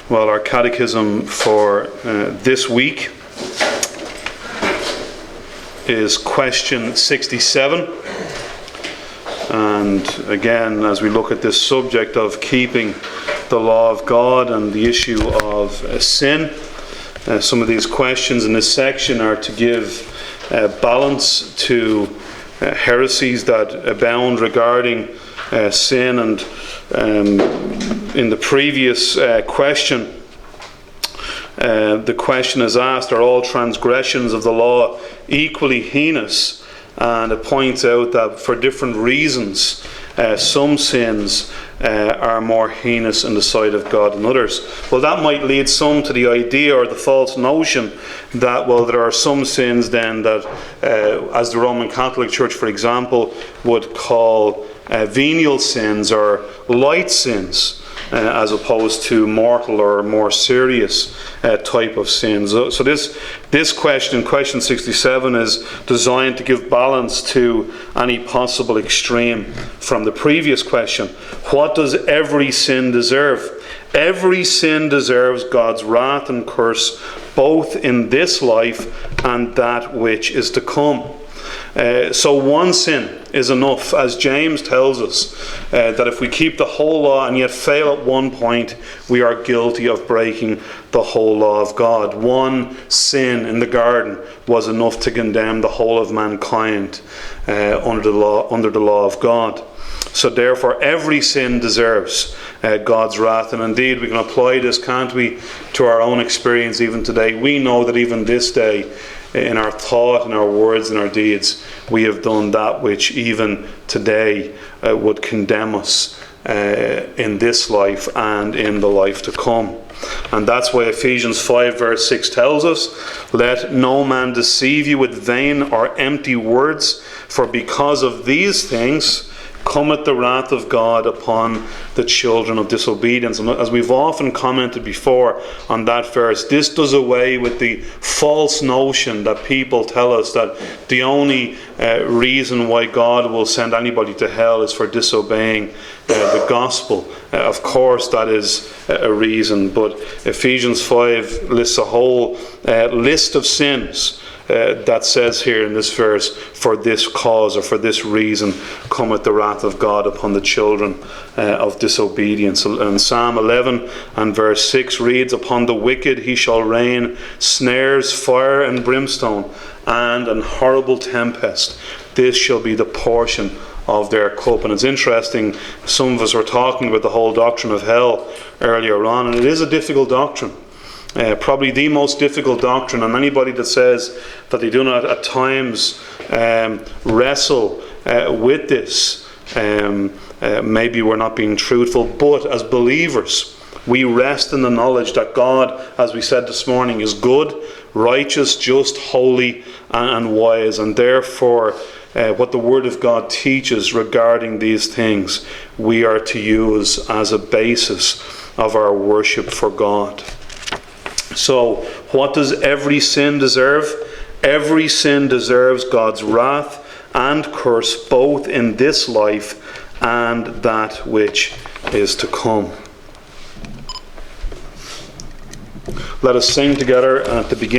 Well, our catechism for this week is question 67. And again, as we look at this subject of keeping the law of God and the issue of sin, some of these questions in this section are to give balance to heresies that abound regarding sin. And in the previous question, the question is asked, are all transgressions of the law equally heinous? And it points out that for different reasons, some sins are more heinous in the sight of God than others. Well, that might lead some to the idea or the false notion that, well, there are some sins then that, as the Roman Catholic Church, for example, would call venial sins or light sins, as opposed to mortal or more serious type of sins. So this question 67, is designed to give balance to any possible extreme from the previous question. What does every sin deserve? Every sin deserves God's wrath and curse, both in this life and that which is to come. So one sin is enough, as James tells us, that if we keep the whole law and yet fail at one point, we are guilty of breaking the whole law of God. One sin in the garden was enough to condemn the whole of mankind under the law of God. So therefore every sin deserves God's wrath. And indeed we can apply this, can't we, to our own experience even today. We know that even this day, in our thought, in our words, in our deeds, we have done that which even today would condemn us in this life and in the life to come. And that's why Ephesians 5 verse 6 tells us, let no man deceive you with vain or empty words, for because of these things cometh the wrath of God upon the children of disobedience. And as we've often commented before on that verse, this does away with the false notion that people tell us that the only reason why God will send anybody to hell is for disobeying the gospel. Of course that is a reason, but Ephesians 5 lists a whole list of sins that says here in this verse, for this cause or for this reason cometh the wrath of God upon the children of disobedience. And Psalm 11 and verse 6 reads, upon the wicked he shall rain snares, fire and brimstone, and an horrible tempest. This shall be the portion of their cup. And it's interesting, some of us were talking about the whole doctrine of hell earlier on, and it is a difficult doctrine. Probably the most difficult doctrine, and anybody that says that they do not at times wrestle with this, maybe we're not being truthful. But as believers, we rest in the knowledge that God, as we said this morning, is good, righteous, just, holy and wise. And therefore what the Word of God teaches regarding these things, we are to use as a basis of our worship for God. So, what does every sin deserve? Every sin deserves God's wrath and curse, both in this life and that which is to come. Let us sing together at the beginning.